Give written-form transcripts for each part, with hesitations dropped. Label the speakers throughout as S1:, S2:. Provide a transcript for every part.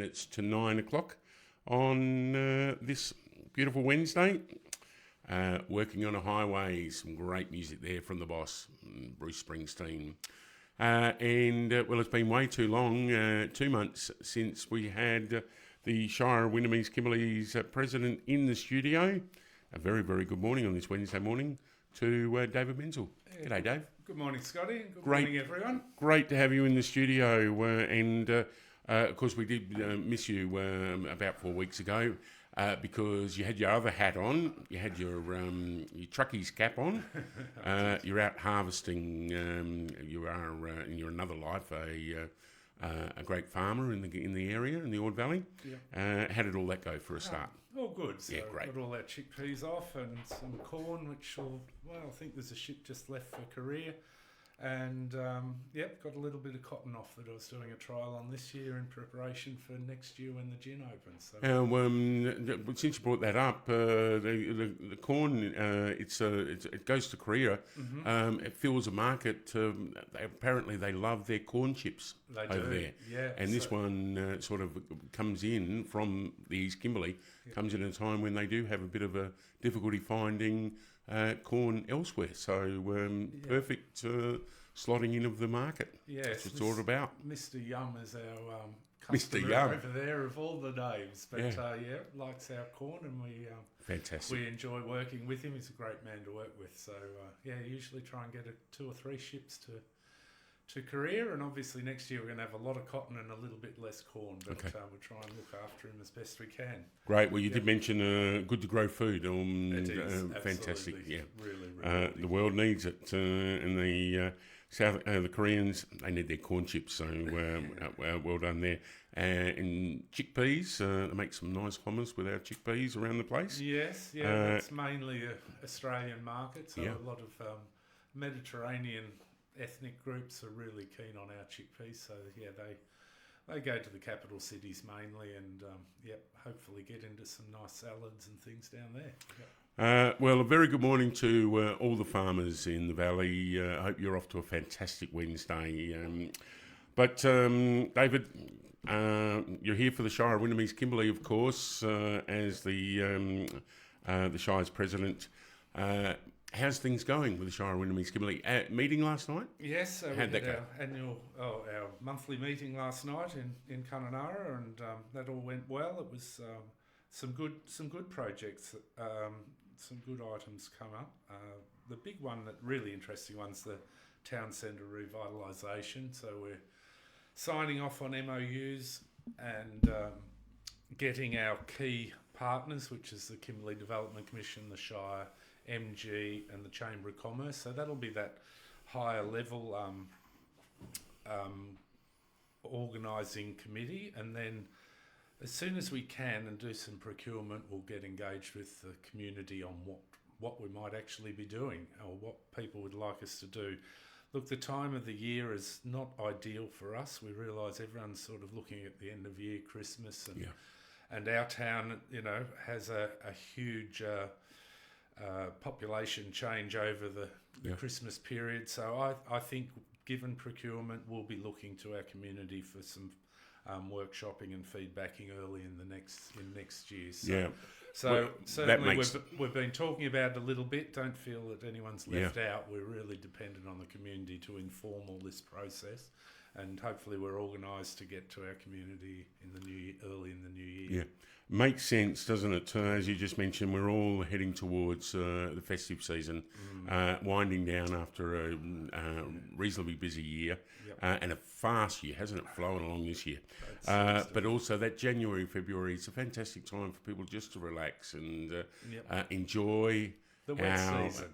S1: minutes to 9 o'clock on this beautiful Wednesday. Working on a highway, some great music there from the boss, Bruce Springsteen. Well, it's been way too long, 2 months since we had the Shire of Wyndham Kimberley's president in the studio. A very, very good morning on this Wednesday morning to David Menzel. G'day, Dave.
S2: Good morning, Scotty. Good morning, everyone.
S1: Great to have you in the studio. Of course, we did miss you about 4 weeks ago because you had your other hat on. You had your truckie's cap on. You're out harvesting. You are in your another life a great farmer in the area in the Ord Valley. Yeah. How did all that go for a start?
S2: All good. So
S1: yeah, great.
S2: Got all our chickpeas off and some corn, which I think there's a ship just left for Korea. And, got a little bit of cotton off that I was doing a trial on this year in preparation for next year when the gin opens. So.
S1: Since you brought that up, the corn, it goes to Korea. Mm-hmm. It fills a market. Apparently, they love their corn chips over there.
S2: Yeah.
S1: And this one sort of comes in from the East Kimberley, comes in at a time when they do have a bit of a difficulty finding corn elsewhere, so perfect slotting in of the market.
S2: Yes,
S1: that's what it's all about.
S2: Mr. Yum is our
S1: Mr.
S2: customer
S1: Yum
S2: over there of all the names, but likes our corn, and we
S1: fantastic.
S2: We enjoy working with him. He's a great man to work with. So usually try and get 2 or 3 ships to Korea, and obviously next year we're going to have a lot of cotton and a little bit less corn, but we'll try and look after him as best we can.
S1: Great. Well, you did mention good to grow food.
S2: It is
S1: fantastic.
S2: Yeah,
S1: really. The world needs it, and the the Koreans, they need their corn chips. So well done there. And chickpeas, they make some nice hummus with our chickpeas around the place.
S2: Yes, it's mainly an Australian market, so a lot of Mediterranean ethnic groups are really keen on our chickpeas, so they go to the capital cities mainly, and hopefully get into some nice salads and things down there.
S1: Well, a very good morning to all the farmers in the valley. I hope you're off to a fantastic Wednesday. But David, you're here for the Shire of Wyndham Kimberley, of course, as the Shire's president. How's things going with the Shire of Wyndham Kimberley? Meeting last night?
S2: Yes, so we had our monthly meeting last night in Kununurra, and that all went well. It was some good projects, some good items come up. The big one, that really interesting one's the town centre revitalisation. So we're signing off on MOUs and getting our key partners, which is the Kimberley Development Commission, the Shire, MG and the Chamber of Commerce. So that'll be that higher level organising committee, and then as soon as we can and do some procurement, we'll get engaged with the community on what we might actually be doing or what people would like us to do. Look, the time of the year is not ideal for us. We realise everyone's sort of looking at the end of year, Christmas, and our town, has a huge population change over the Christmas period. So I think, given procurement, we'll be looking to our community for some workshopping and feedbacking early in next year. So certainly we've been talking about it a little bit. Don't feel that anyone's left out. We're really dependent on the community to inform all this process, and hopefully we're organised to get to our community early in the new year.
S1: Yeah, makes sense, doesn't it? As you just mentioned, we're all heading towards the festive season, winding down after a reasonably busy year and a fast year, hasn't it? Flown along this year. But also that January, February, it's a fantastic time for people just to relax and enjoy
S2: the wet season.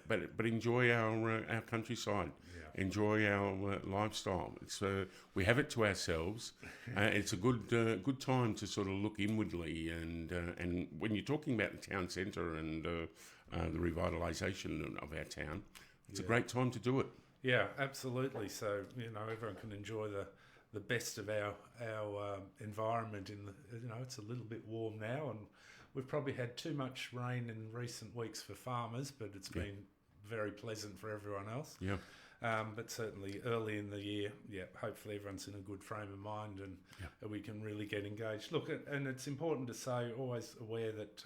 S1: But enjoy our countryside. Enjoy our lifestyle. It's we have it to ourselves. It's a good time to sort of look inwardly, and when you're talking about the town centre and the revitalisation of our town, it's a great time to do it.
S2: Yeah, absolutely. So everyone can enjoy the best of our environment. It's a little bit warm now, and we've probably had too much rain in recent weeks for farmers, but it's been very pleasant for everyone else.
S1: Yeah.
S2: But certainly early in the year, hopefully everyone's in a good frame of mind and we can really get engaged. Look, and it's important to say, always aware that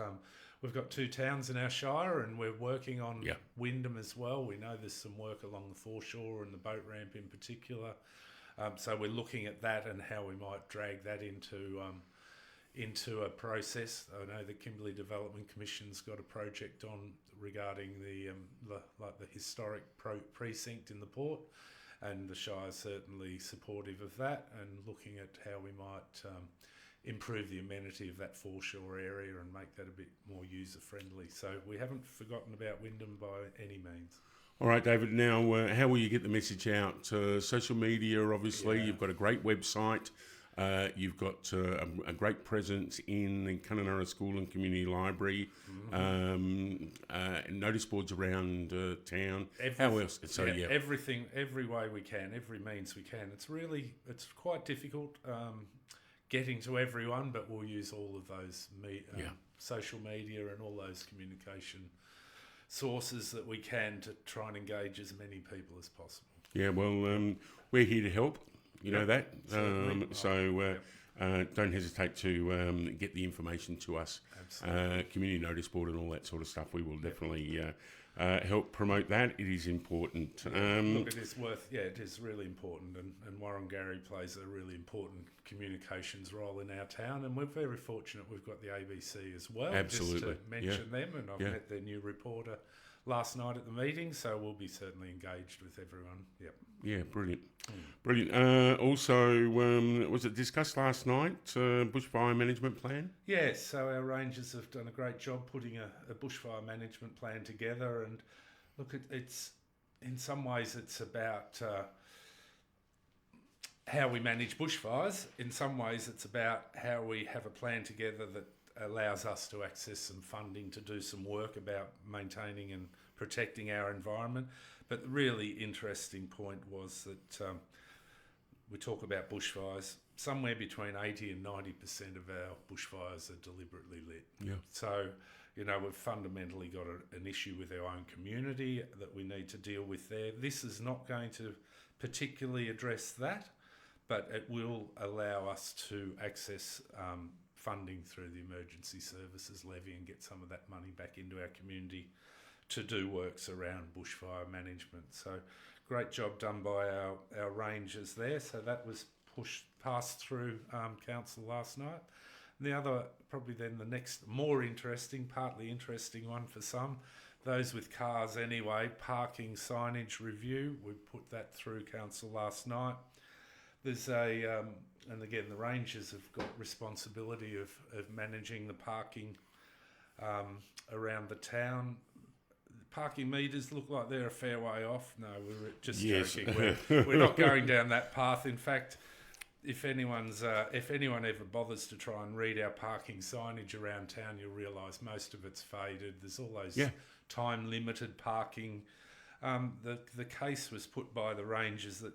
S2: we've got 2 towns in our shire and we're working on Wyndham as well. We know there's some work along the foreshore and the boat ramp in particular. So we're looking at that and how we might drag that into a process. I know the Kimberley Development Commission's got a project on regarding the historic precinct in the port, and the Shire's certainly supportive of that and looking at how we might improve the amenity of that foreshore area and make that a bit more user friendly. So we haven't forgotten about Wyndham by any means.
S1: All right, David, now how will you get the message out? Social media, obviously. You've got a great website. You've got a great presence in the Kununurra School and Community Library, notice boards around town. How else? So,
S2: everything, every way we can, every means we can. It's quite difficult getting to everyone, but we'll use all of those social media and all those communication sources that we can to try and engage as many people as possible.
S1: Yeah, well, we're here to help. You know that. Don't hesitate to get the information to us. Community notice board and all that sort of stuff. We will definitely help promote that. It is important.
S2: Look, it is really important, and Warrangarry plays a really important communications role in our town, and we're very fortunate we've got the ABC as well.
S1: Absolutely.
S2: Just to mention them, and I've met their new reporter last night at the meeting, so we'll be certainly engaged with everyone. Yep.
S1: Yeah, brilliant. Brilliant. Also, was it discussed last night, bushfire management plan?
S2: Yes, so our rangers have done a great job putting a bushfire management plan together, and look, it's in some ways it's about how we manage bushfires. In some ways it's about how we have a plan together that allows us to access some funding to do some work about maintaining and protecting our environment. But the really interesting point was that we talk about bushfires. Somewhere between 80 and 90% of our bushfires are deliberately lit. Yeah. So, we've fundamentally got an issue with our own community that we need to deal with there. This is not going to particularly address that, but it will allow us to access funding through the emergency services levy and get some of that money back into our community to do works around bushfire management. So great job done by our rangers there. So that was passed through council last night. And the other, probably then the next more interesting, partly interesting one for some, those with cars anyway, parking signage review. We put that through council last night. There's and again, the rangers have got responsibility of managing the parking around the town. Parking meters look like they're a fair way off. No, we're just joking. We're not going down that path. In fact, if anyone ever bothers to try and read our parking signage around town, you'll realise most of it's faded. There's all those time-limited parking. The case was put by the rangers that,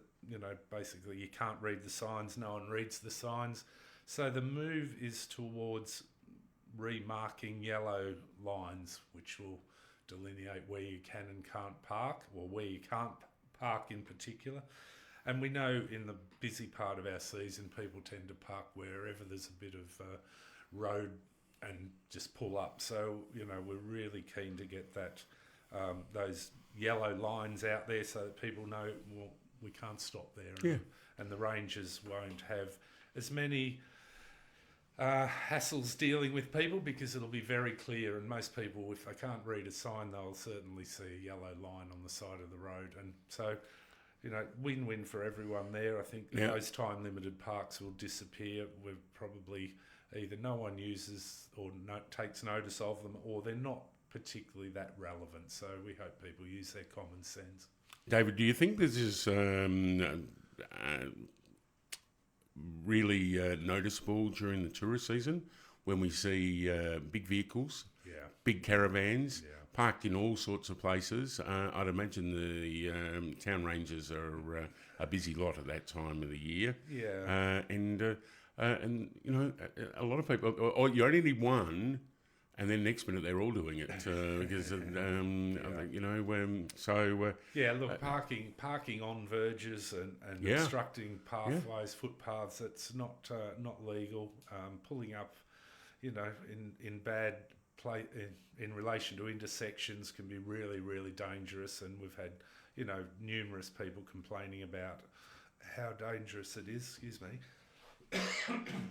S2: basically you can't read the signs, no one reads the signs. So the move is towards remarking yellow lines, which will delineate where you can and can't park, or where you can't park in particular. And we know in the busy part of our season, people tend to park wherever there's a bit of road and just pull up. So, we're really keen to get that those yellow lines out there so that people know, well, we can't stop there. And the rangers won't have as many hassles dealing with people, because it'll be very clear, and most people, if they can't read a sign, they'll certainly see a yellow line on the side of the road. And so, win-win for everyone there. I think those time-limited parks will disappear. We're probably either no one uses or takes notice of them, or they're not particularly that relevant. So we hope people use their common sense.
S1: David, do you think this is really noticeable during the tourist season, when we see big vehicles, big caravans parked in all sorts of places? I'd imagine the town rangers are a busy lot at that time of the year. And a lot of people, or you only need one, and then next minute they're all doing it because
S2: parking on verges and obstructing pathways, footpaths. It's not legal. Pulling up, in bad in relation to intersections can be really, really dangerous, and we've had numerous people complaining about how dangerous it is. Excuse me.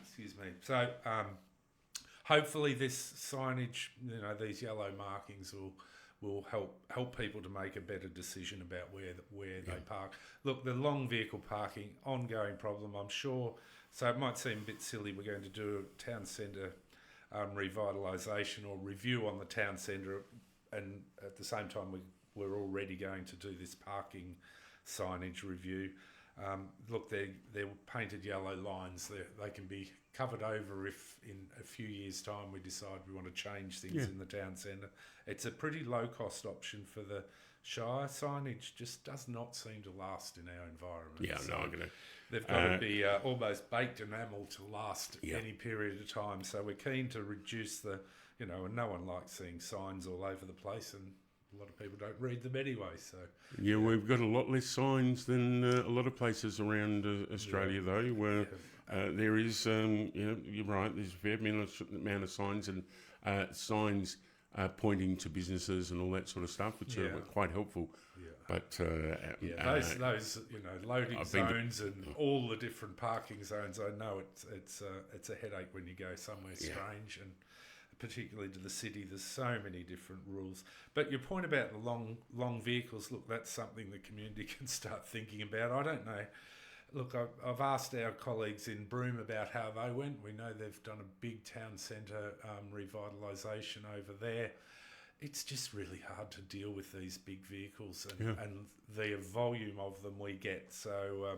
S2: Excuse me. So hopefully this signage, these yellow markings will help people to make a better decision about where they park. Look, the long vehicle parking, ongoing problem, I'm sure. So it might seem a bit silly. We're going to do a town centre revitalisation or review on the town centre, and at the same time we're already going to do this parking signage review. Look, they're painted yellow lines. They can be covered over if in a few years' time we decide we want to change things in the town centre. It's a pretty low-cost option for the Shire. Signage just does not seem to last in our environment.
S1: Yeah,
S2: so
S1: no, I'm gonna.
S2: They've got to be almost baked enamel to last any period of time. So we're keen to reduce and no one likes seeing signs all over the place, and a lot of people don't read them anyway. So
S1: we've got a lot less signs than a lot of places around Australia, though, where there is, you're right, there's a fair amount of signs and signs pointing to businesses and all that sort of stuff, which are quite helpful. Yeah. But
S2: those loading zones and all the different parking zones, I know it's a headache when you go somewhere strange, and particularly to the city. There's so many different rules. But your point about the long vehicles, look, that's something the community can start thinking about. I don't know. Look, I've asked our colleagues in Broome about how they went. We know they've done a big town centre revitalisation over there. It's just really hard to deal with these big vehicles and the volume of them we get. So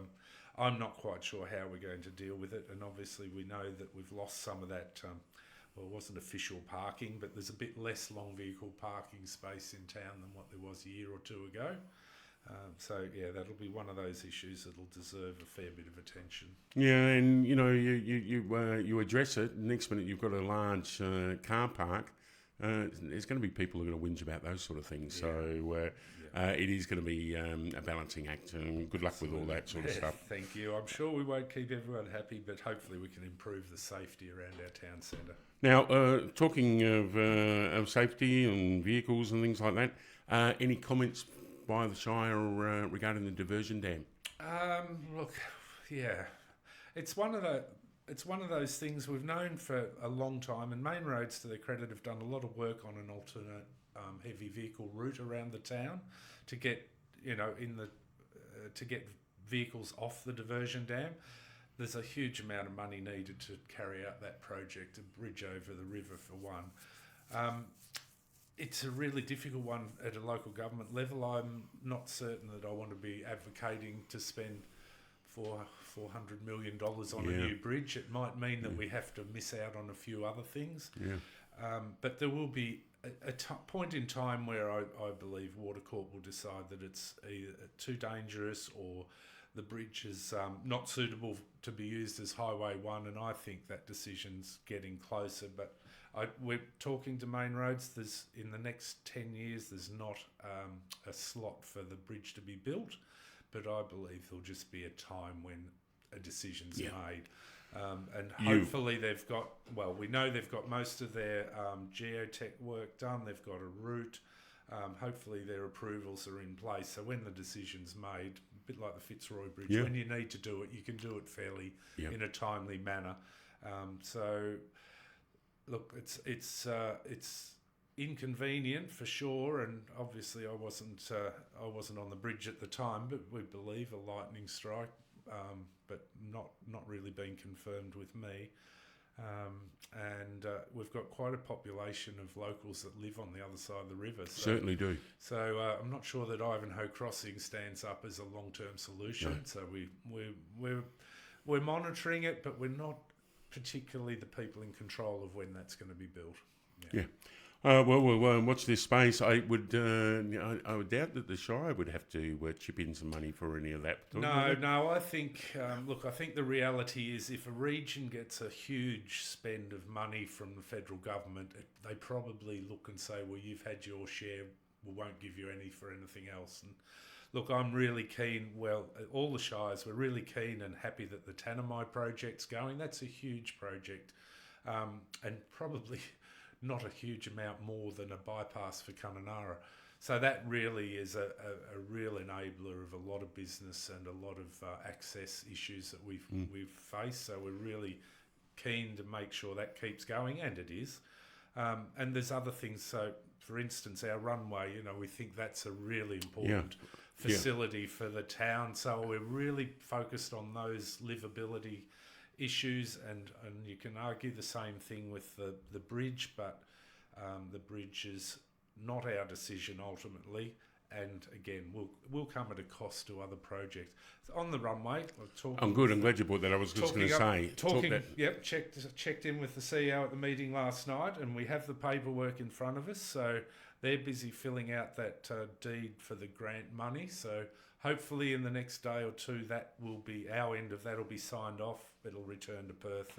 S2: I'm not quite sure how we're going to deal with it. And obviously we know that we've lost some of that, it wasn't official parking, but there's a bit less long vehicle parking space in town than what there was a year or two ago. That'll be one of those issues that'll deserve a fair bit of attention.
S1: Yeah, and you address it. Next minute you've got a large car park. There's going to be people who are going to whinge about those sort of things. Yeah. So it is going to be a balancing act, and good luck with all that sort of stuff.
S2: Thank you. I'm sure we won't keep everyone happy, but hopefully we can improve the safety around our town centre.
S1: Now, talking of safety and vehicles and things like that, any comments by the Shire regarding the diversion dam?
S2: It's one of those things we've known for a long time, and Main Roads, to their credit, have done a lot of work on an alternate heavy vehicle route around the town to get to get vehicles off the diversion dam. There's a huge amount of money needed to carry out that project, a bridge over the river for one. It's a really difficult one at a local government level. I'm not certain that I want to be advocating to spend $400 million on a new bridge. It might mean that we have to miss out on a few other things. Yeah. But there will be a point in time where I believe Watercorp will decide that it's either too dangerous or the bridge is not suitable to be used as Highway 1, and I think that decision's getting closer. But we're talking to Main Roads. In the next 10 years, there's not a slot for the bridge to be built, but I believe there'll just be a time when a decision's made. And hopefully we know they've got most of their geotech work done. They've got a route. Hopefully their approvals are in place. So when the decision's made, a bit like the Fitzroy Bridge, when you need to do it, you can do it fairly in a timely manner. Look, it's inconvenient for sure, and obviously I wasn't on the bridge at the time, but we believe a lightning strike, but not really being confirmed with me. And we've got quite a population of locals that live on the other side of the river.
S1: Certainly do.
S2: So I'm not sure that Ivanhoe Crossing stands up as a long-term solution. No. So we're monitoring it, but we're not particularly the people in control of when that's going to be built.
S1: Yeah. Watch this space. I would doubt that the Shire would have to chip in some money for any of that.
S2: No. I think I think the reality is if a region gets a huge spend of money from the federal government, they probably look and say, "Well, you've had your share. We won't give you any for anything else." And look, I'm really keen. Well, all the Shires were really keen and happy that the Tanami project's going. That's a huge project, and probably not a huge amount more than a bypass for Kununurra. So that really is a real enabler of a lot of business and a lot of access issues that we've faced. So we're really keen to make sure that keeps going, and it is. And there's other things. So, for instance, our runway, we think that's a really important facility for the town. So we're really focused on those livability issues, and you can argue the same thing with the bridge, but the bridge is not our decision ultimately, and again will come at a cost to other projects. On the runway,
S1: I'm good. I'm glad you brought that. I was just going to say.
S2: Checked in with the CEO at the meeting last night, and we have the paperwork in front of us, so they're busy filling out that deed for the grant money. So hopefully in the next day or two, that will be our end of that will be signed off. It'll return to Perth,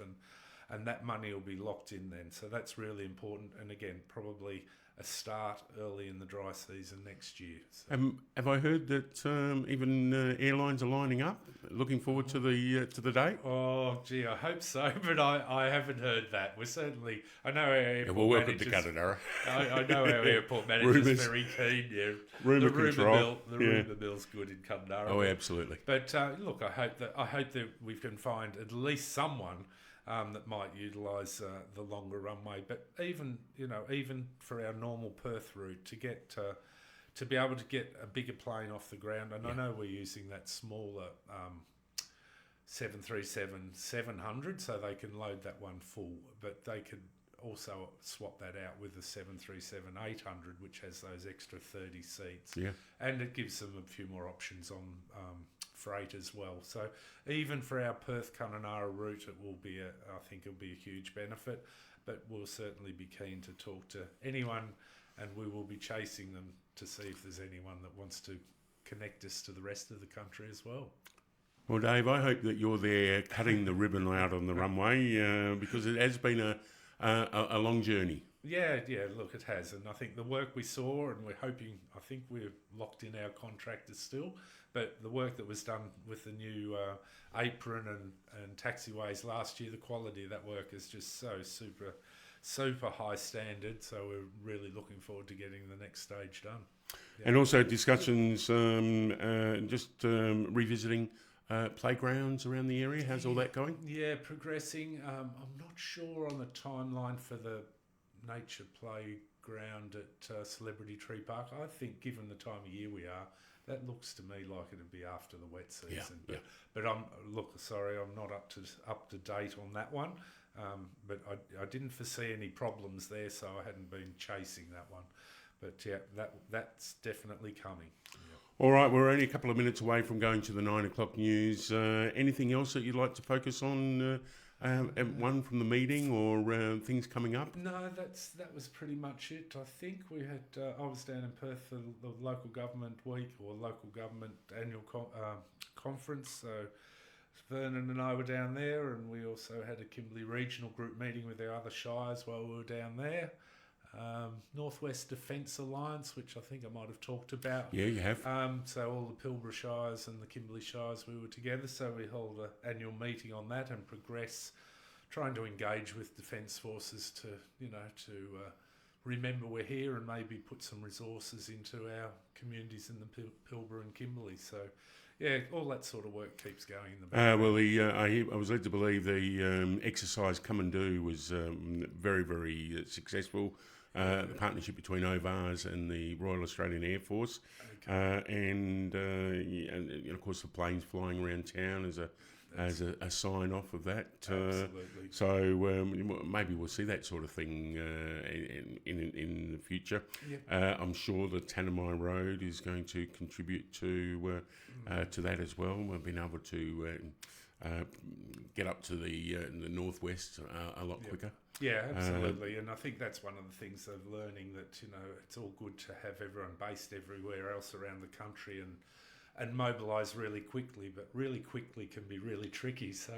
S2: and that money will be locked in then. So that's really important. And again, probably a start early in the dry season next year. So.
S1: Have I heard that even airlines are lining up, looking forward to the date?
S2: Oh, gee, I hope so, but I haven't heard that. We're certainly, I know our airport
S1: we'll welcome
S2: managers,
S1: to Kununurra.
S2: I know our airport manager's very keen. Yeah,
S1: Rumour control.
S2: Rumour mill's good in Kununurra.
S1: Oh, absolutely.
S2: But look, I hope that we can find at least someone that might utilise the longer runway, but even for our normal Perth route to be able to get a bigger plane off the ground, and I know we're using that smaller 737-700, so they can load that one full, but they could also swap that out with the 737-800, which has those extra 30 seats, and it gives them a few more options on freight as well. So even for our Perth Kununurra route, I think it'll be a huge benefit, but we'll certainly be keen to talk to anyone, and we will be chasing them to see if there's anyone that wants to connect us to the rest of the country as well.
S1: Well, Dave, I hope that you're there cutting the ribbon out on the runway because it has been a long journey.
S2: Yeah, look, it has. And I think the work we saw, and I think we're locked in our contractors still, but the work that was done with the new apron and taxiways last year, the quality of that work is just so super high standard. So we're really looking forward to getting the next stage done. Yeah.
S1: And also discussions, revisiting playgrounds around the area. How's all that going?
S2: Yeah, progressing. I'm not sure on the timeline for the nature playground at Celebrity Tree Park. I think given the time of year we are, that looks to me like it'd be after the wet season. But I'm not up to date on that one. But I didn't foresee any problems there, so I hadn't been chasing that one. But yeah, that's definitely coming. Yeah.
S1: All right, we're only a couple of minutes away from going to the 9 o'clock news. Anything else that you'd like to focus on? One from the meeting or things coming up?
S2: No, that was pretty much it. I think we had. I was down in Perth for the local government week or local government annual conference. So Vernon and I were down there, and we also had a Kimberley regional group meeting with our other shires while we were down there. Northwest Defence Alliance, which I think I might have talked about.
S1: Yeah, you have.
S2: So all the Pilbara Shires and the Kimberley Shires, we were together. So we hold an annual meeting on that and progress, trying to engage with Defence Forces to remember we're here and maybe put some resources into our communities in the Pilbara and Kimberley. So yeah, all that sort of work keeps going in the background.
S1: I was led to believe the exercise Come and Do was very, very successful. The partnership between OVARS and the Royal Australian Air Force, and of course the planes flying around town as a sign off of that.
S2: Absolutely.
S1: So maybe we'll see that sort of thing in the future. Yep. I'm sure the Tanami Road is going to contribute to that as well. We've been able to get up to the northwest a lot quicker.
S2: Yeah, absolutely. And I think that's one of the things of learning that, it's all good to have everyone based everywhere else around the country and mobilise really quickly, but really quickly can be really tricky. So,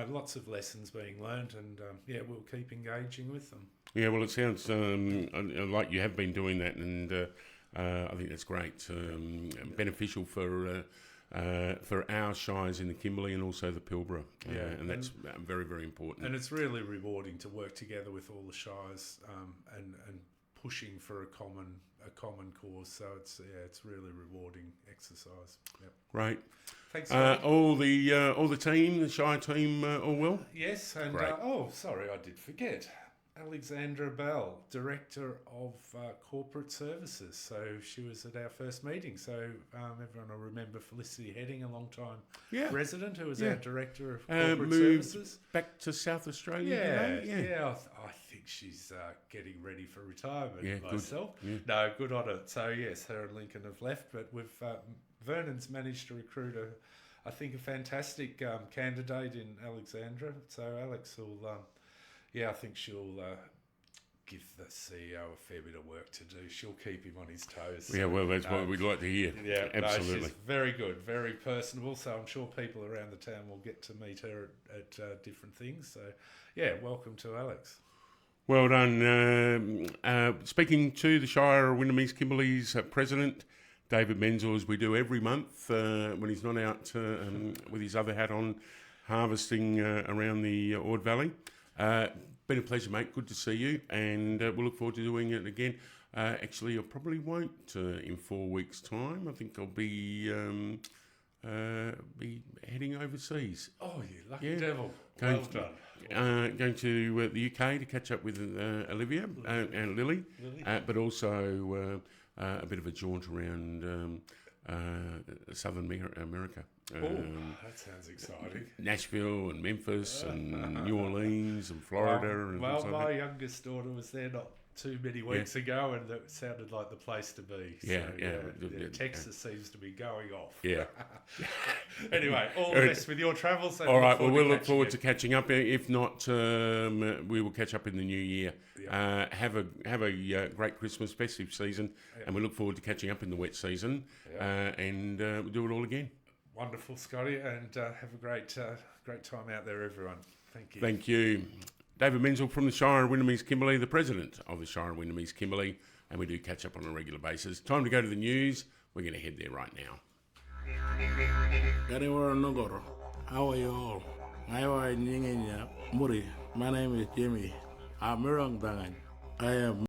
S2: lots of lessons being learned and, we'll keep engaging with them.
S1: Yeah, well, it sounds like you have been doing that, and I think that's great. Beneficial for our shires in the Kimberley and also the Pilbara, and that's very, very important.
S2: And it's really rewarding to work together with all the shires and pushing for a common cause. So it's really rewarding exercise. Yep.
S1: Great.
S2: Thanks.
S1: All the team, the Shire team, all well?
S2: Yes, and sorry, I did forget. Alexandra Bell, Director of Corporate Services. So she was at our first meeting. So everyone will remember Felicity Heading, a long-time resident who was our Director of Corporate Services.
S1: Back to South Australia today?
S2: I think she's getting ready for retirement
S1: Good.
S2: myself.
S1: Yeah.
S2: No, good on it. So yes, her and Lincoln have left, but Vernon's managed to recruit a fantastic candidate in Alexandra. So Alex will... I think she'll give the CEO a fair bit of work to do. She'll keep him on his toes.
S1: Yeah, well, that's what we'd like to hear.
S2: Yeah,
S1: absolutely.
S2: No, she's very good, very personable. So I'm sure people around the town will get to meet her at different things. So, welcome to Alex.
S1: Well done. Speaking to the Shire of Wyndham East Kimberley's president, David Menzel, as we do every month when he's not out with his other hat on, harvesting around the Ord Valley. Been a pleasure, mate. Good to see you, and we'll look forward to doing it again. Actually, I probably won't in 4 weeks' time. I think I'll be heading overseas.
S2: Oh, you lucky devil!
S1: Going
S2: to
S1: the UK to catch up with Olivia and Lily. But also a bit of a jaunt around Southern America.
S2: That sounds exciting.
S1: Nashville and Memphis and New Orleans and Florida.
S2: My youngest daughter was there not too many weeks ago, and it sounded like the place to be. Texas seems to be going off.
S1: Yeah.
S2: Anyway, all the best with your travels.
S1: All right, well, we'll look forward to catching up. If not, we will catch up in the new year. Yeah. Have a great Christmas festive season, and we look forward to catching up in the wet season, and we'll do it all again.
S2: Wonderful, Scotty, and have a great time out there, everyone. Thank you.
S1: Thank you. David Menzel from the Shire of Wyndham East Kimberley, the president of the Shire of Wyndham East Kimberley, and we do catch up on a regular basis. Time to go to the news. We're going to head there right now.
S3: How are you all? My name is Jimmy. I'm I am